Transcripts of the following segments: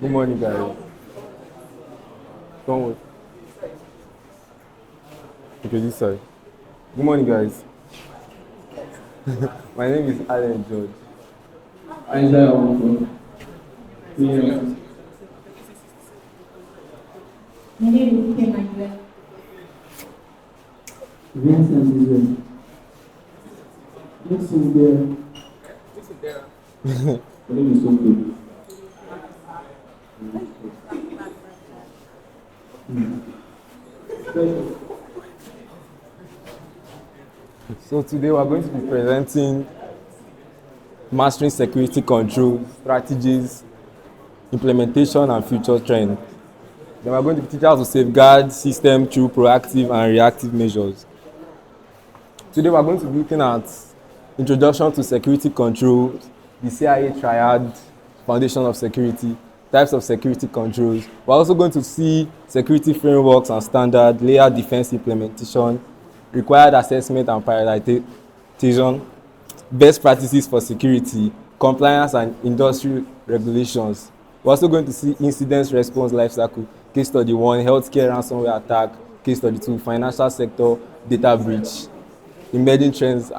Good morning, guys. Don't wait. Okay, this side. Good morning, guys. My name is Alan George. Isaiah Wonko. Yeah. My name is Emmanuel. Vincent is there. This is there. My name is Wonko. So today we are going to be presenting mastering security control strategies, implementation, and future trends. Then we are going to teach how to safeguard system through proactive and reactive measures. Today we are going to be looking at introduction to security control, the CIA triad, foundation of security, types of security controls. We're also going to see security frameworks and standard, layer defense implementation, required assessment and prioritization, best practices for security, compliance and industry regulations. We're also going to see incident response lifecycle, case study 1, healthcare ransomware attack, case study 2, financial sector data breach, emerging trends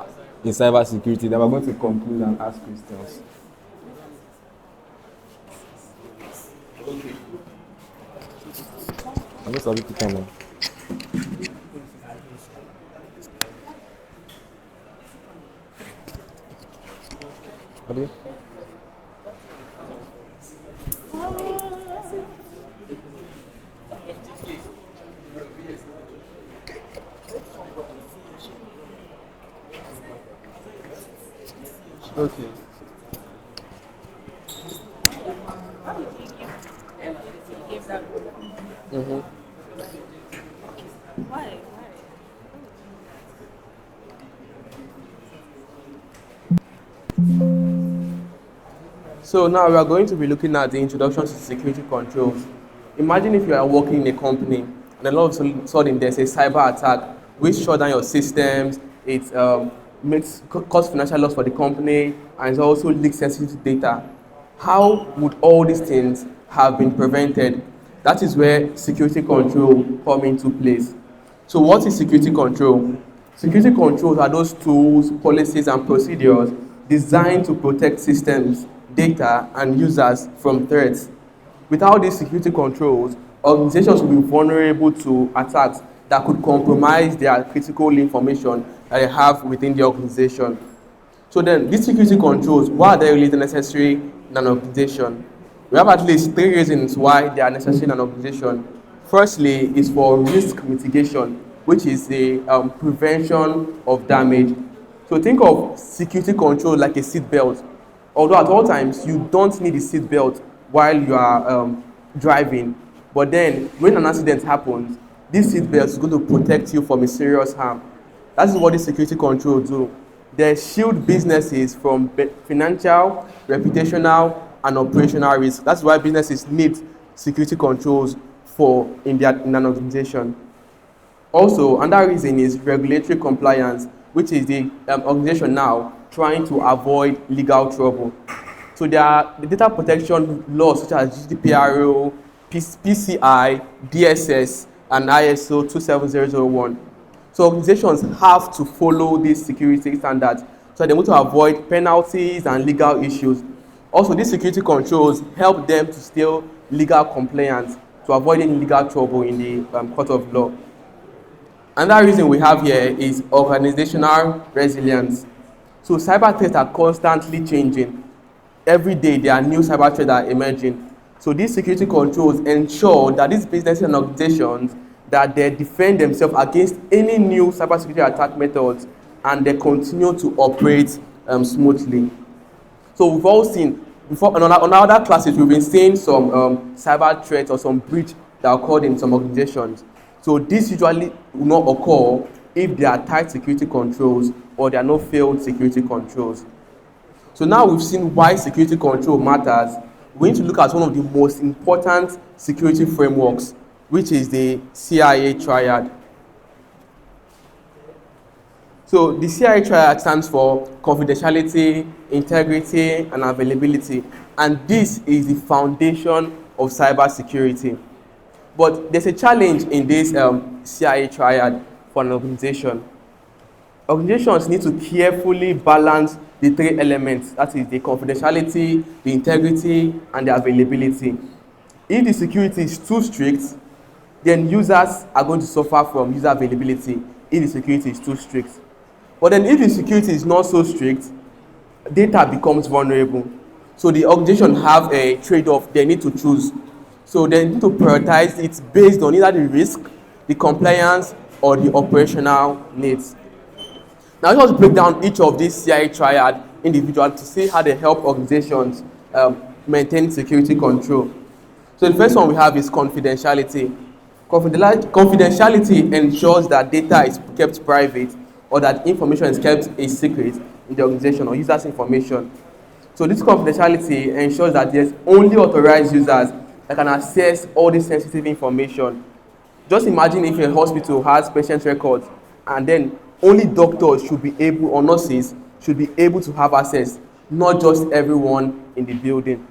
in cybersecurity. Then we're going to conclude and ask questions. I'm going to have it come on. Okay. Okay. Mm-hmm. Why? So now we are going to be looking at the introduction to security controls. Imagine if you are working in a company and then all of a sudden there's a cyber attack which shut down your systems, it cause financial loss for the company, and it also leaks sensitive data. How would all these things have been prevented? That is where security control come into place. So what is security control? Security controls are those tools, policies, and procedures designed to protect systems, data, and users from threats. Without these security controls, organizations will be vulnerable to attacks that could compromise their critical information that they have within the organization. So then, these security controls, why are they really necessary in an organization? We have at least 3 reasons why they are necessary in an organization. Firstly, is for risk mitigation, which is the prevention of damage. So think of security control like a seat belt. Although at all times you don't need a seat belt while you are driving, but then when an accident happens, this seat belt is going to protect you from a serious harm. That is what the security controls do. They shield businesses from financial, reputational, and operational risk. That's why businesses need security controls in an organization. Also, another reason is regulatory compliance, which is the organization now trying to avoid legal trouble. So there are the data protection laws such as GDPR, PCI, DSS, and ISO 27001. So organizations have to follow these security standards so they're able to avoid penalties and legal issues. Also, these security controls help them to stay legal compliant to avoid any legal trouble in the court of law. Another reason we have here is organizational resilience. So cyber threats are constantly changing. Every day there are new cyber threats that are emerging. So these security controls ensure that these businesses and organizations that they defend themselves against any new cybersecurity attack methods and they continue to operate smoothly. So we've all seen before on other classes we've been seeing some cyber threats or some breach that occurred in some organizations. So this usually will not occur if there are tight security controls or there are no failed security controls. So now we've seen why security control matters. We need to look at one of the most important security frameworks, which is the CIA triad. So the CIA triad stands for confidentiality, integrity, and availability. And this is the foundation of cybersecurity. But there's a challenge in this CIA triad for an organization. Organizations need to carefully balance the three elements, that is the confidentiality, the integrity, and the availability. If the security is too strict, then users are going to suffer from user availability if the security is too strict. But then if the security is not so strict, data becomes vulnerable. So the organization have a trade-off they need to choose. So they need to prioritize it based on either the risk, the compliance, or the operational needs. Now let's break down each of these CIA triad individually to see how they help organizations maintain security control. So the first one we have is confidentiality. Confidentiality ensures that data is kept private or that information is kept a secret in the organization or users' information. So this confidentiality ensures that there's only authorized users that can access all this sensitive information. Just imagine if a hospital has patient records and then only doctors should be able, or nurses should be able to have access, not just everyone in the building.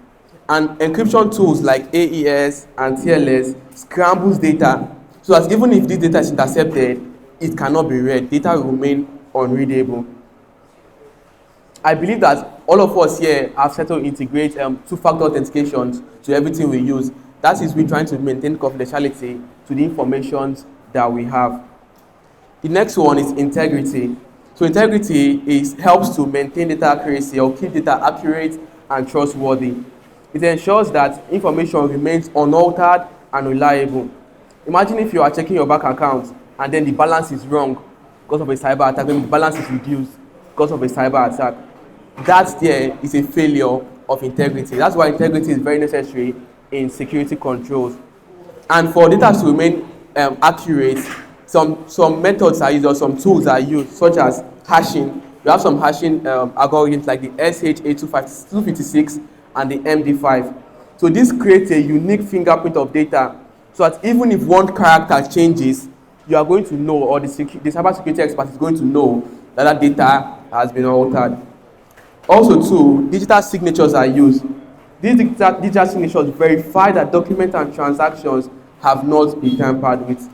And encryption tools like AES and TLS scrambles data so that even if this data is intercepted, it cannot be read. Data will remain unreadable. I believe that all of us here have started to integrate two-factor authentication to everything we use. That is, we're trying to maintain confidentiality to the information that we have. The next one is integrity. So integrity helps to maintain data accuracy or keep data accurate and trustworthy. It ensures that information remains unaltered and reliable. Imagine if you are checking your bank account and then the balance is wrong because of a cyber attack, maybe the balance is reduced because of a cyber attack. That there is a failure of integrity. That's why integrity is very necessary in security controls. And for data to remain accurate, some methods are used or some tools are used, such as hashing. We have some hashing algorithms like the SHA-256 and the MD5. So this creates a unique fingerprint of data, so that even if one character changes, you are going to know, or the cybersecurity expert is going to know that that data has been altered. Also, too, digital signatures are used. These digital signatures verify that documents and transactions have not been tampered with.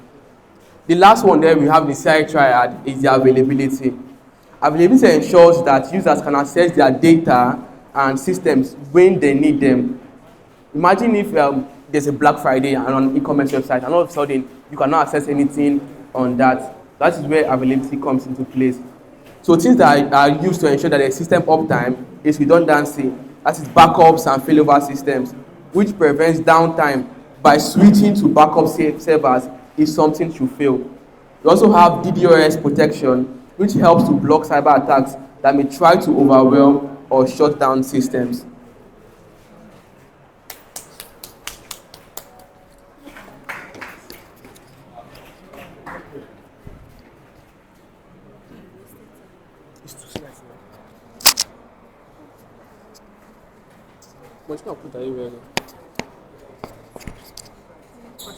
The last one there we have the CIA triad is the availability. Availability ensures that users can access their data and systems when they need them. Imagine if there's a Black Friday and on e-commerce website and all of a sudden you cannot access anything on that. That is where availability comes into place. So things that are used to ensure that the system uptime is redundancy, that is backups and failover systems, which prevents downtime by switching to backup servers if something should fail. We also have DDoS protection, which helps to block cyber attacks that may try to overwhelm or shut down systems. It's not put that anywhere.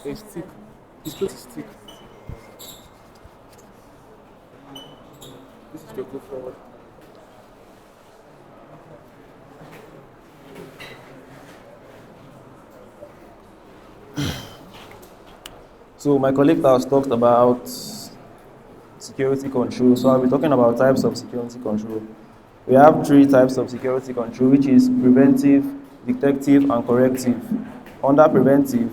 It's thick. It's supposed to stick. This is to go forward. So my colleague has talked about security control. So I'll be talking about types of security control. We have three types of security control, which is preventive, detective, and corrective. Under preventive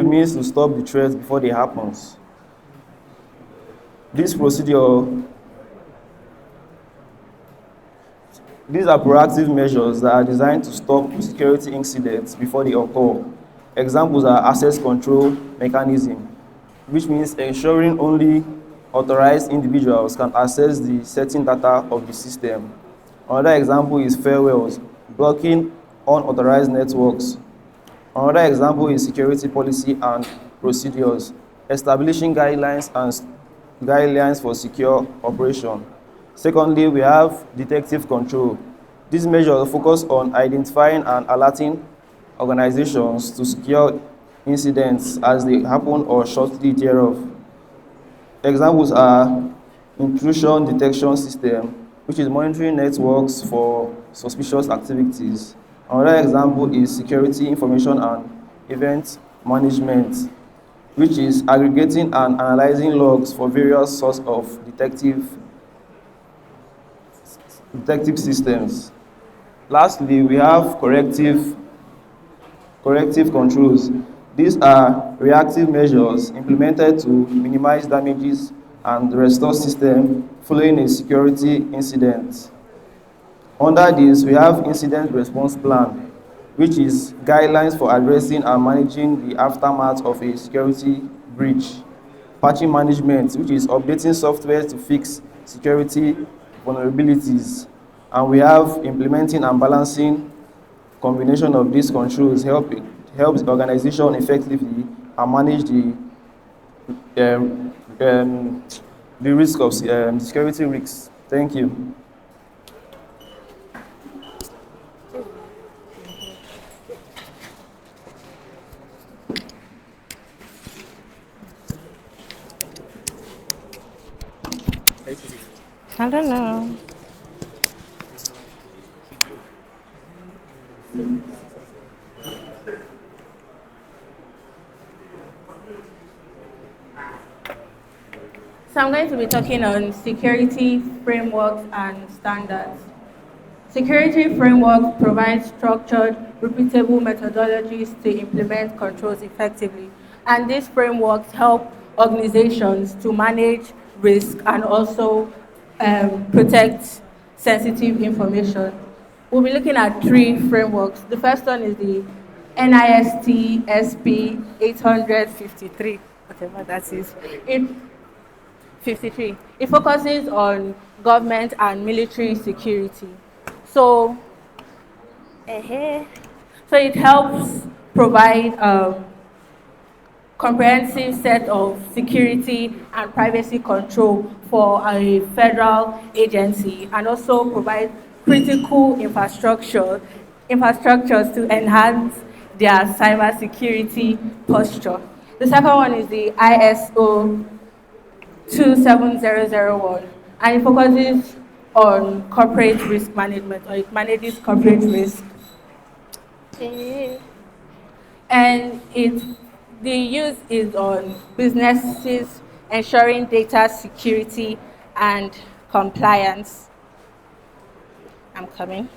means to stop the threat before they happen. These are proactive measures that are designed to stop security incidents before they occur. Examples are access control mechanism, which means ensuring only authorized individuals can access the certain data of the system. Another example is firewalls, blocking unauthorized networks. Another example is security policy and procedures, establishing guidelines for secure operation. Secondly, we have detective control. These measures focus on identifying and alerting organizations to secure incidents as they happen or shortly thereof. Examples are intrusion detection system, which is monitoring networks for suspicious activities. Another example is security information and event management, which is aggregating and analyzing logs for various sorts of detective systems. Lastly, we have corrective controls. These are reactive measures implemented to minimize damages and restore system following a security incident. Under this, we have incident response plan, which is guidelines for addressing and managing the aftermath of a security breach. Patching management, which is updating software to fix security vulnerabilities. And we have implementing and balancing. Combination of these controls helps the organization effectively and manage um, um, the risk of security risks. Thank you. I don't know. So I'm going to be talking on security frameworks and standards. Security frameworks provide structured, repeatable methodologies to implement controls effectively. And these frameworks help organizations to manage risk and also protect sensitive information. We'll be looking at three frameworks. The first one is the NIST SP 853, whatever that is. It 53. It focuses on government and military security. So, so it helps provide comprehensive set of security and privacy control for a federal agency and also provide critical infrastructures to enhance their cybersecurity posture. The second one is the ISO 27001, and it focuses on corporate risk management, or it manages corporate risk. And the use is on businesses ensuring data security and compliance. I'm coming.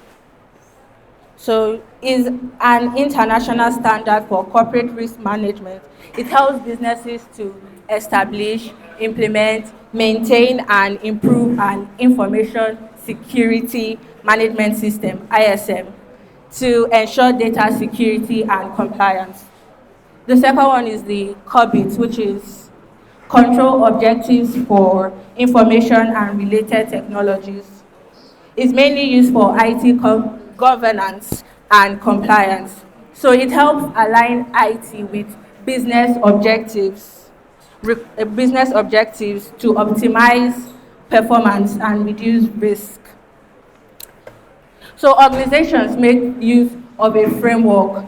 So is an international standard for corporate risk management. It helps businesses to establish, implement, maintain, and improve an information security management system, ISM, to ensure data security and compliance. The second one is the COBIT, which is Control Objectives for Information and Related Technologies. It's mainly used for IT governance and compliance. So it helps align IT with business objectives to optimize performance and reduce risk. So organizations make use of a framework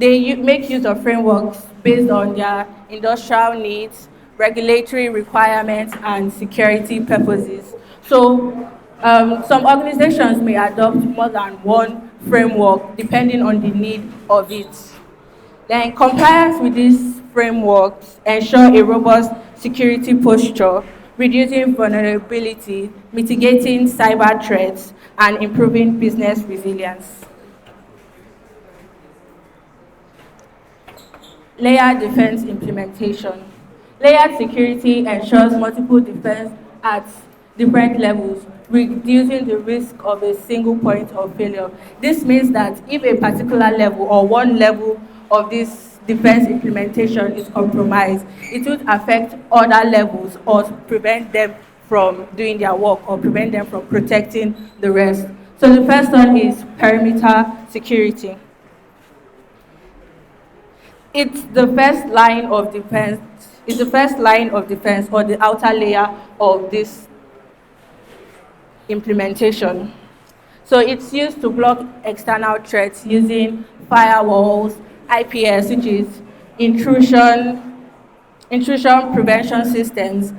make use of frameworks based on their industrial needs, regulatory requirements, and security purposes. So some organizations may adopt more than one framework depending on the need of it. Then compliance with these frameworks ensure a robust security posture, reducing vulnerability, mitigating cyber threats, and improving business resilience. Layered defense implementation. Layered security ensures multiple defense at different levels, reducing the risk of a single point of failure. This means that if a particular level or one level of this defense implementation is compromised, it would affect other levels or prevent them from doing their work or prevent them from protecting the rest. So the first one is perimeter security. It's the first line of defense. It's the first line of defense or the outer layer of this implementation. So it's used to block external threats using firewalls, IPS, which is intrusion prevention systems.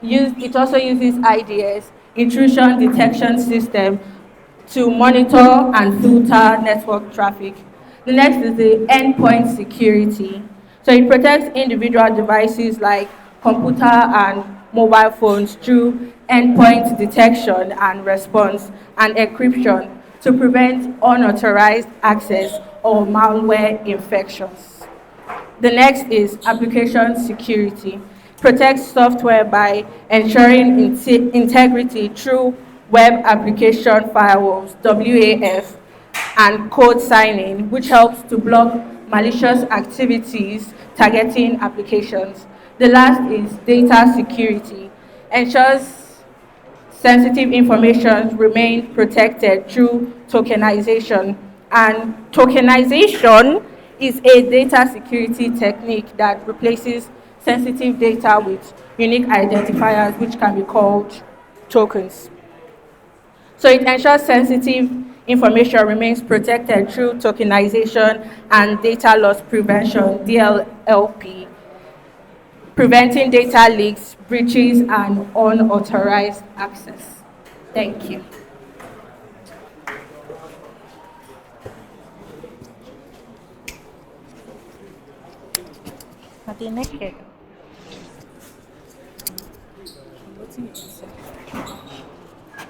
It also uses IDS, intrusion detection system, to monitor and filter network traffic. The next is the endpoint security. So it protects individual devices like computer and mobile phones through endpoint detection and response and encryption to prevent unauthorized access or malware infections. The next is application security. Protects software by ensuring integrity through web application firewalls, WAF, and code signing, which helps to block malicious activities targeting applications. The last is data security. Ensures sensitive information remain protected through tokenization. And tokenization is a data security technique that replaces sensitive data with unique identifiers, which can be called tokens. So it ensures sensitive information remains protected through tokenization and data loss prevention, DLLP, preventing data leaks, breaches, and unauthorized access. Thank you.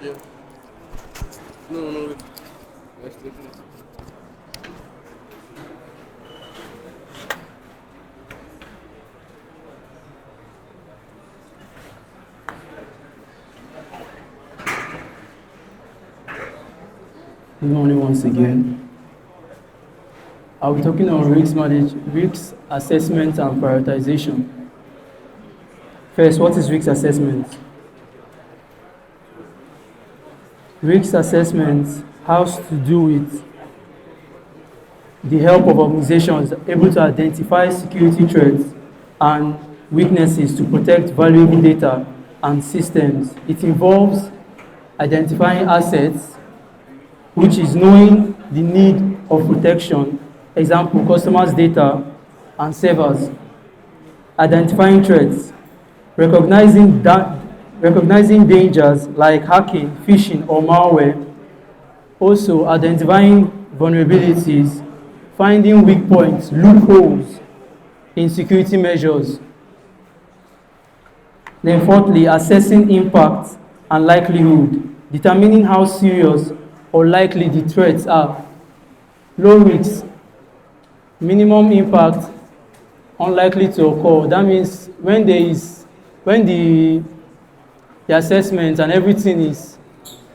Yeah. No, no, wait. Let's take it. Good morning once again. I'll be talking on risk assessment and prioritization. First, what is risk assessment? Risk assessment has to do with the help of organizations able to identify security threats and weaknesses to protect valuable data and systems. It involves identifying assets, which is knowing the need of protection, example, customers' data and servers, identifying threats, recognizing dangers like hacking, phishing, or malware, also identifying vulnerabilities, finding weak points, loopholes in security measures. Then fourthly, assessing impact and likelihood, determining how serious or likely the threats are. Low risk, minimum impact, unlikely to occur. That means when the assessment and everything is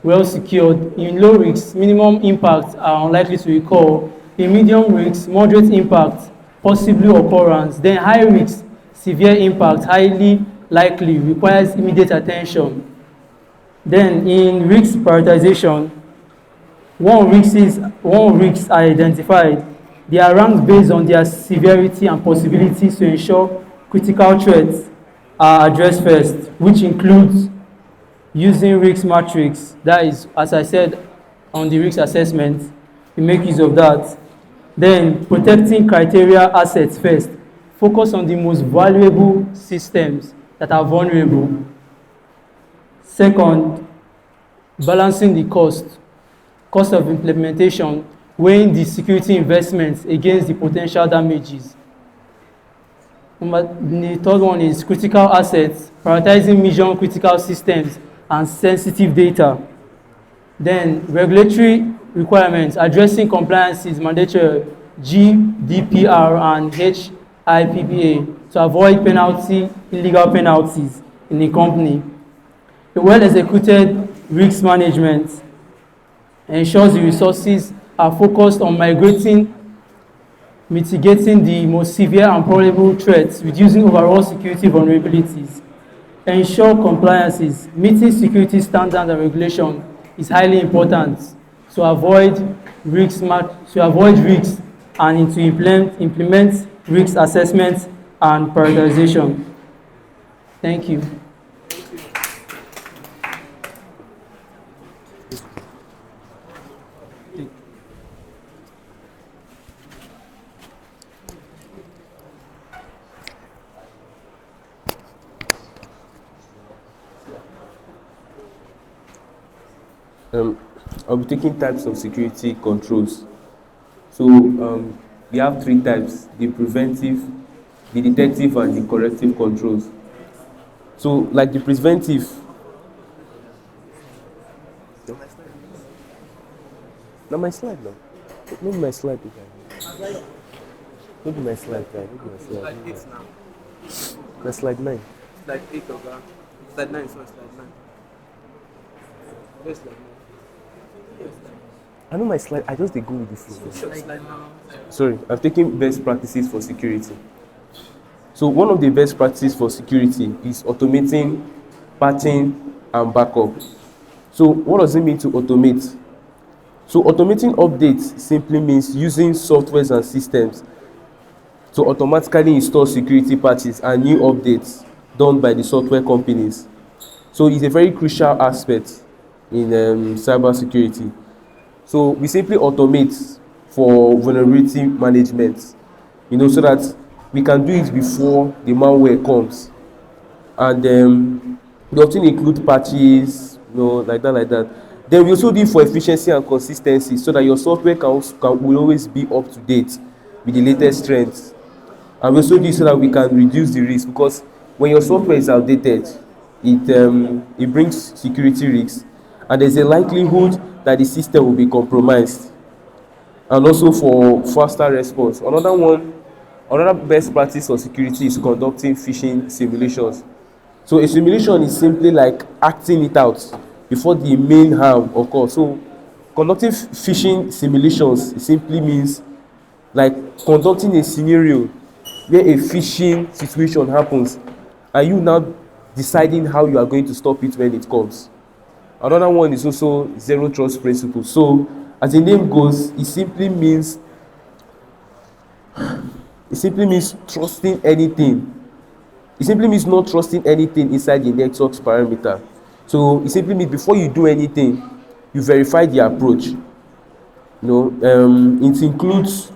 well secured, in low risk, minimum impact are unlikely to occur. In medium risk, moderate impact, possibly occurrence. Then high risk, severe impact, highly likely, requires immediate attention. Then in risk prioritization, when risks are identified, they are ranked based on their severity and possibilities to ensure critical threats are addressed first, which includes using risk matrix. That is, as I said, on the risk assessment, we make use of that. Then protecting criteria assets first. Focus on the most valuable systems that are vulnerable. Second, balancing the cost of implementation, weighing the security investments against the potential damages. The third one is critical assets, prioritizing mission critical systems and sensitive data. Then regulatory requirements, addressing compliances mandatory GDPR and HIPAA to avoid illegal penalties in the company. A well-executed risk management ensures the resources are focused on mitigating the most severe and probable threats, reducing overall security vulnerabilities. Ensure compliances, meeting security standards and regulation is highly important to avoid risks and to implement risk assessment and prioritization. Thank you. I'll be taking types of security controls. So we have three types: the preventive, the detective, and the corrective controls. So like the preventive, now my slide now. Maybe my slide again. Maybe my slide guy. Maybe my slide. Slide 8 now. My slide 9. Slide 8 of that. Slide 9 is not slide 9. Where's slide 9? Yes, I know my slide. I just dey go with the flow. slide 9 now. Sorry, I'm taking best practices for security. So one of the best practices for security is automating, patching, and backup. So what does it mean to automate? So automating updates simply means using softwares and systems to automatically install security patches and new updates done by the software companies. So it's a very crucial aspect in cybersecurity. So we simply automate for vulnerability management, so that we can do it before the malware comes. And we often include patches, like that. Then we also do it for efficiency and consistency, so that your software will always be up to date with the latest trends. And we also do it so that we can reduce the risk, because when your software is outdated, it brings security risks, and there's a likelihood that the system will be compromised. And also for faster response. Another best practice for security is conducting phishing simulations. So a simulation is simply like acting it out before the main harm occurs. So conducting phishing simulations simply means like conducting a scenario where a phishing situation happens, and you now deciding how you are going to stop it when it comes. Another one is also zero trust principle. So as the name goes, it simply means trusting anything. It simply means not trusting anything inside the network's parameter. So it simply means before you do anything, you verify the approach. It includes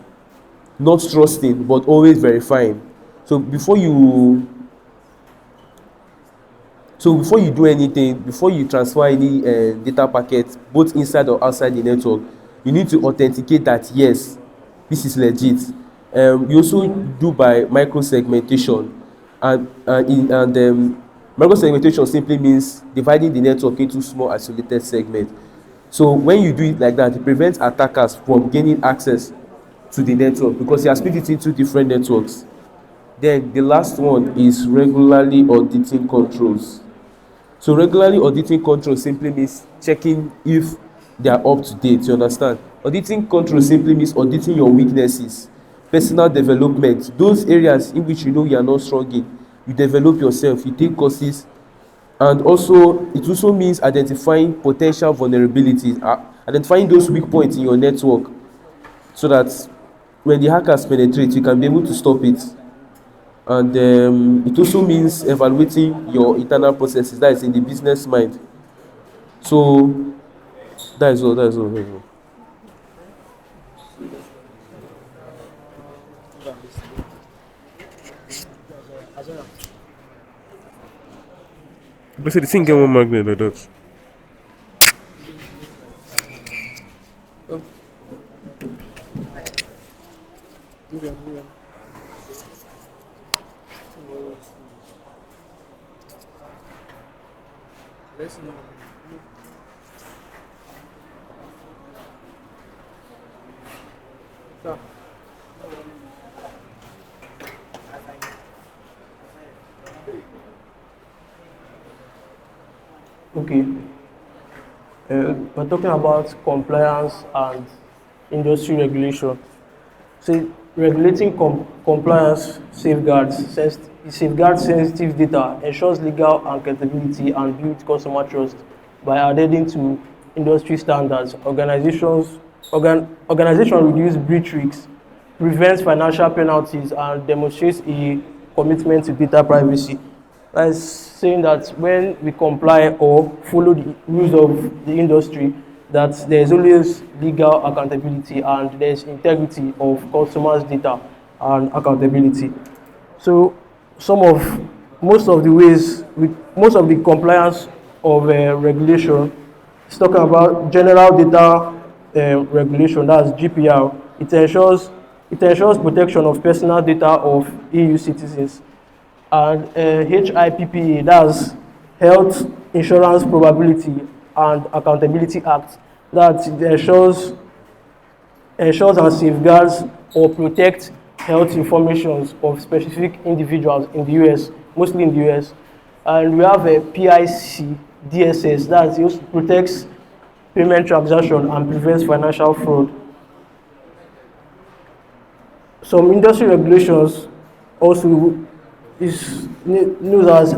not trusting but always verifying. So before you do anything, before you transfer any data packets, both inside or outside the network, you need to authenticate that yes, this is legit. You also do by microsegmentation, and microsegmentation simply means dividing the network into small isolated segments. So when you do it like that, it prevents attackers from gaining access to the network, because you are split it into different networks. Then the last one is regularly auditing controls. So regularly auditing controls simply means checking if they are up to date. You understand? Auditing controls simply means auditing your weaknesses, personal development, those areas in which you are not strong in. You develop yourself, you take courses, and also it also means identifying potential vulnerabilities, identifying those weak points in your network, so that when the hackers penetrate, you can be able to stop it. And it also means evaluating your internal processes, that is in the business mind. So that is all. But the thing get one magnet like that. Okay. We're talking about compliance and industry regulation. So regulating compliance safeguards sensitive data, ensures legal accountability, and builds customer trust by adhering to industry standards. Organization reduce breach risks, prevents financial penalties, and demonstrates a commitment to data privacy. That is saying that when we comply or follow the rules of the industry, that there is always legal accountability and there is integrity of customers' data and accountability. So most of the compliance of regulation It's talking about general data regulation, that's GPR. It ensures protection of personal data of EU citizens. And HIPPA, that's Health Insurance Probability and Accountability Act, that ensures and safeguards or protects health information of specific individuals in the US, mostly in the US. And we have a PIC DSS, that protects payment transaction and prevents financial fraud. Some industry regulations also is known as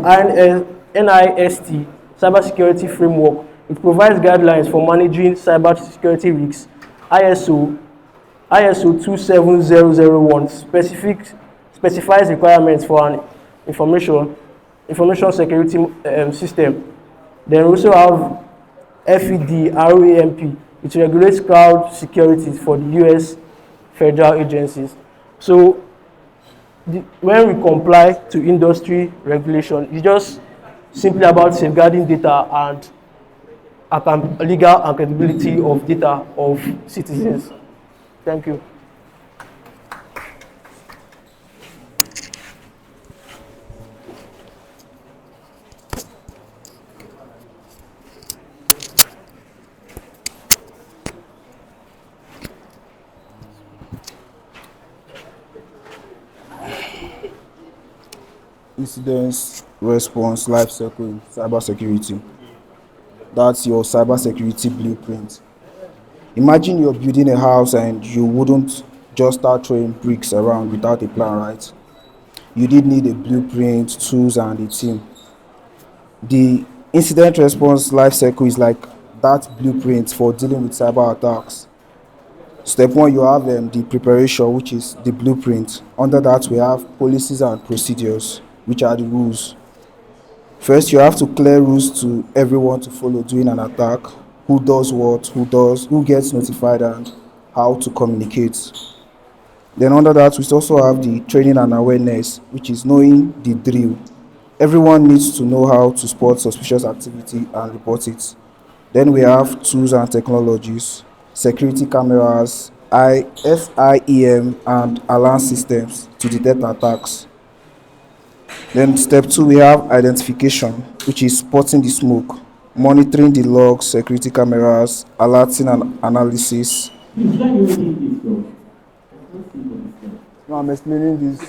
NIST, Cybersecurity Framework. It provides guidelines for managing cybersecurity risks. ISO 27001 specifies requirements for an information security system. Then we also have FED which regulates cloud security for the US federal agencies. So when we comply to industry regulation, it's just simply about safeguarding data and legal accountability of data of citizens. Thank you. Incidents response life cycle in cybersecurity. That's your cybersecurity blueprint. Imagine you're building a house and you wouldn't just start throwing bricks around without a plan, right? You did need a blueprint, tools, and a team. The incident response life cycle is like that blueprint for dealing with cyber attacks. Step one, you have the preparation, which is the blueprint. Under that, we have policies and procedures, which are the rules. First, you have to clear rules to everyone to follow during an attack. Who does what, who gets notified, and how to communicate. Then under that, we also have the training and awareness, which is knowing the drill. Everyone needs to know how to spot suspicious activity and report it. Then we have tools and technologies, security cameras, SIEM, and alarm systems to detect attacks. Then step two, we have identification, which is spotting the smoke, monitoring the logs, security cameras, alerting and analysis. No, I'm explaining this.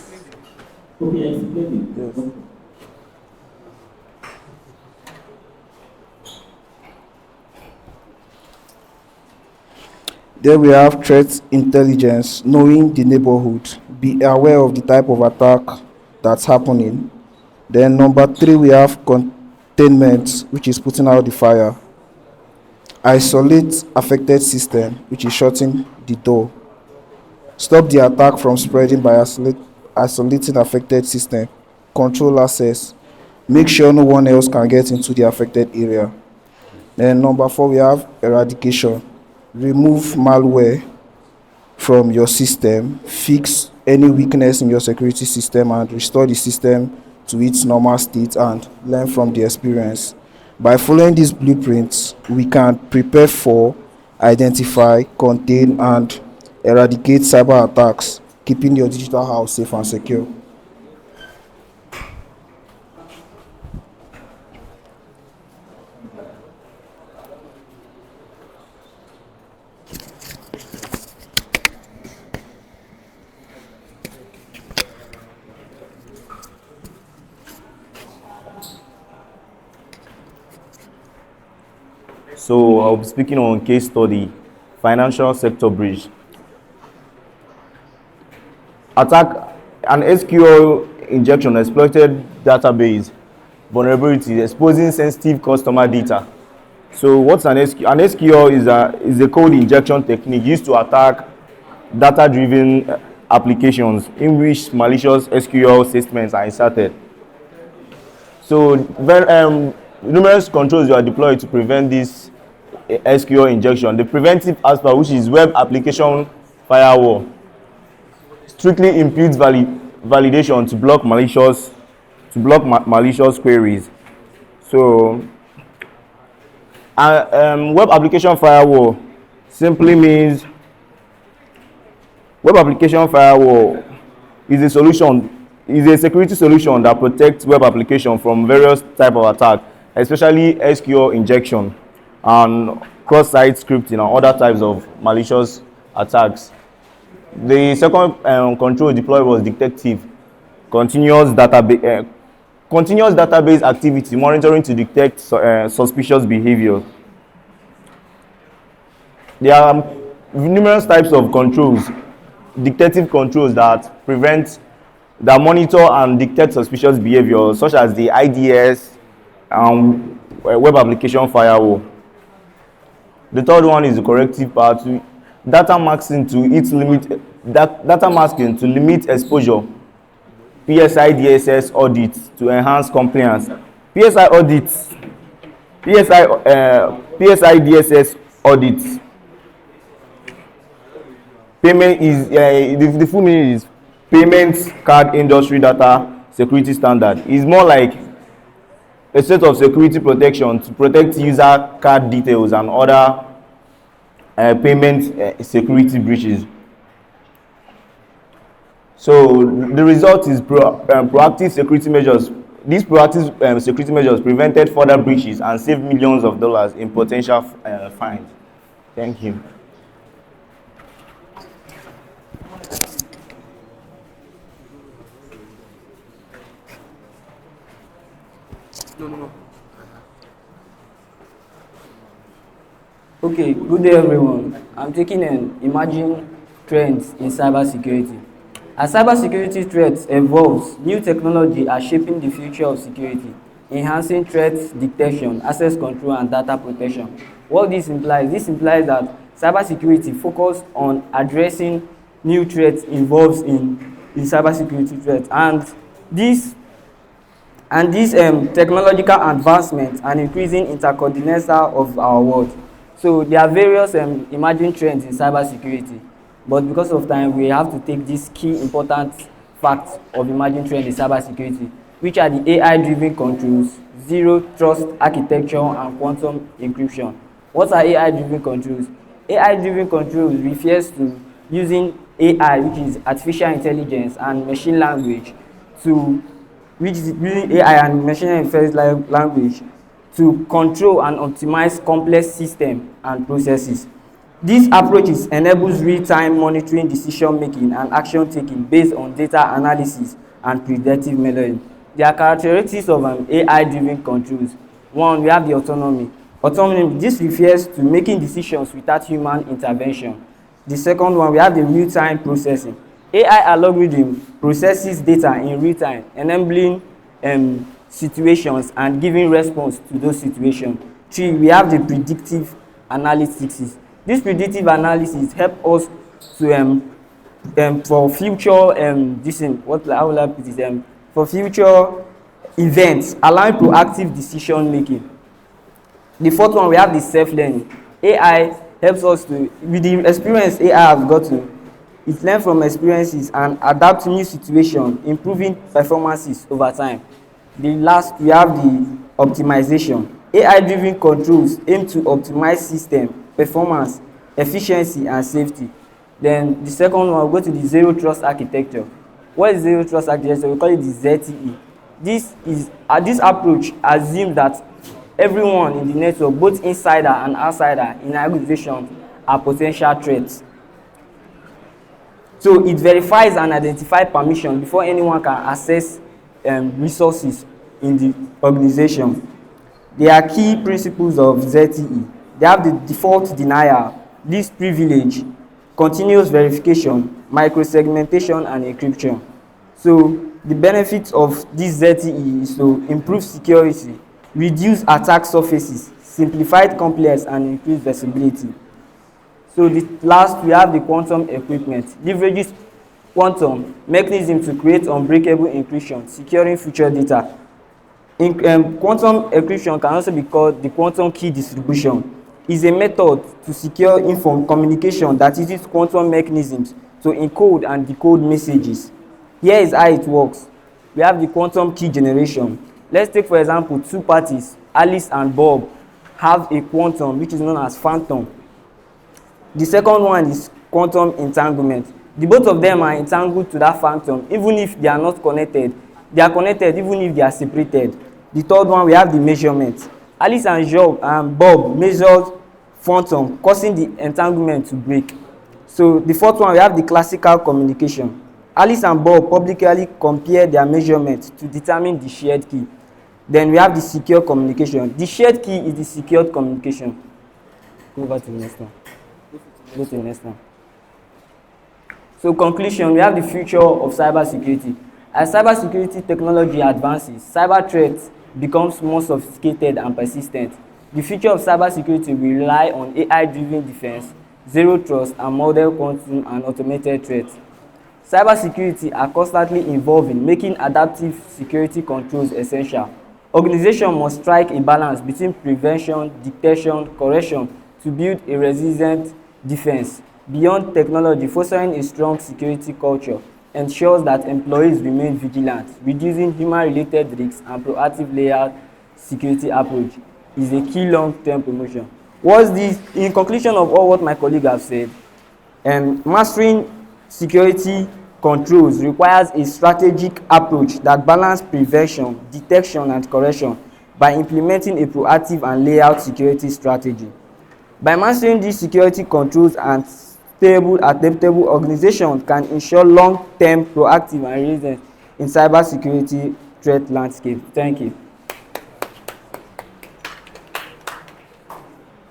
Yes. Then we have threat intelligence, knowing the neighborhood, be aware of the type of attack that's happening. Then number three, we have containment, which is putting out the fire. Isolate affected system, which is shutting the door. Stop the attack from spreading by isolating affected system. Control access. Make sure no one else can get into the affected area. Then number four, we have eradication. Remove malware from your system, fix any weakness in your security system, and restore the system to its normal state and learn from the experience. By following these blueprints, we can prepare for, identify, contain, and eradicate cyber attacks, keeping your digital house safe and secure. So I'll be speaking on case study, financial sector breach. Attack, an SQL injection exploited database vulnerability, exposing sensitive customer data. So what's an SQL? An SQL is a code injection technique used to attack data-driven applications in which malicious SQL statements are inserted. So numerous controls are deployed to prevent this SQL injection. The preventive aspect, which is web application firewall, strictly imputes validation to block malicious queries. So Web application firewall simply means web application firewall is a solution, is a security solution that protects web application from various type of attack, especially SQL injection and cross-site scripting and other types of malicious attacks. The second control deployed was detective, continuous database activity, monitoring to detect suspicious behavior. There are numerous types of controls, detective controls that monitor and detect suspicious behavior, such as the IDS and web application firewall. The third one is the corrective part, data masking to limit exposure, PSI DSS audits to enhance compliance. PSI DSS audits. Payment is the full meaning is Payments Card Industry Data Security Standard. It's more like a set of security protection to protect user card details and other payment security breaches. So the result is proactive security measures. These proactive security measures prevented further breaches and saved millions of dollars in potential fines. Thank you. No. Okay, good day everyone. I'm taking an emerging trends in cybersecurity. As cybersecurity threats evolve, new technology are shaping the future of security, enhancing threat detection, access control, and data protection. What this implies? This implies that cybersecurity focuses on addressing new threats involved in cybersecurity threats, and these technological advancements and increasing interconnectedness of our world. So there are various emerging trends in cybersecurity, but because of time, we have to take these key important facts of emerging trends in cybersecurity, which are the AI-driven controls, zero trust architecture, and quantum encryption. What are AI-driven controls? AI-driven controls refers to using AI, which is artificial intelligence and machine language, to control and optimize complex systems and processes. This approach enables real-time monitoring, decision-making, and action-taking based on data analysis and predictive modeling. There are characteristics of AI-driven controls. One, we have the autonomy. Autonomy, this refers to making decisions without human intervention. The second one, we have the real-time processing. AI algorithm processes data in real time, enabling situations and giving response to those situations. Three, we have the predictive analytics. This predictive analysis help us to for future for future events, allowing proactive decision making. The fourth one, we have the self-learning. AI helps us to, with the experience AI has gotten, it learns from experiences and adapts to new situations, improving performances over time. The last, we have the optimization. AI-driven controls aim to optimize system performance, efficiency, and safety. Then the second one, we'll go to the zero trust architecture. What is zero trust architecture? We call it the ZTE. This approach assumes that everyone in the network, both insider and outsider in an organization, are potential threats. So it verifies and identifies permission before anyone can access resources in the organization. There are key principles of ZTE. They have the default denial, least privilege, continuous verification, microsegmentation, and encryption. So the benefits of this ZTE is to improve security, reduce attack surfaces, simplified compliance, and increase visibility. So the last, we have the quantum equipment. Leverages quantum mechanism to create unbreakable encryption, securing future data. Quantum encryption can also be called the quantum key distribution. Is a method to secure communication that uses quantum mechanisms to encode and decode messages. Here is how it works. We have the quantum key generation. Let's take, for example, two parties, Alice and Bob, have a quantum which is known as phantom. The second one is quantum entanglement. The both of them are entangled to that phantom even if they are not connected. They are connected even if they are separated. The third one, we have the measurement. Alice and Bob measured phantom, causing the entanglement to break. So the fourth one, we have the classical communication. Alice and Bob publicly compare their measurements to determine the shared key. Then we have the secure communication. The shared key is the secured communication. Go over to the next one. Go to the next one. So conclusion, we have the future of cybersecurity. As cybersecurity technology advances, cyber threats becomes more sophisticated and persistent. The future of cybersecurity will rely on AI-driven defense, zero trust, and model quantum and automated threats. Cybersecurity are constantly evolving, making adaptive security controls essential. Organizations must strike a balance between prevention, detection, correction to build a resilient defense. Beyond technology, fostering a strong security culture ensures that employees remain vigilant, reducing human-related risks and proactive layered security approach is a key long-term promotion. In conclusion of all what my colleague have said, mastering security controls requires a strategic approach that balances prevention, detection, and correction by implementing a proactive and layered security strategy. By mastering these security controls and stable, adaptable organizations can ensure long-term, proactive, and resilient in cybersecurity threat landscape. Thank you.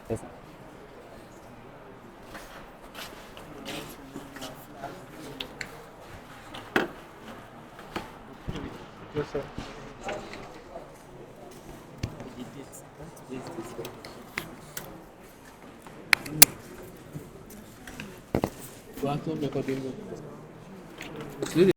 Yes, sir. Yes, sir. Quantum recording.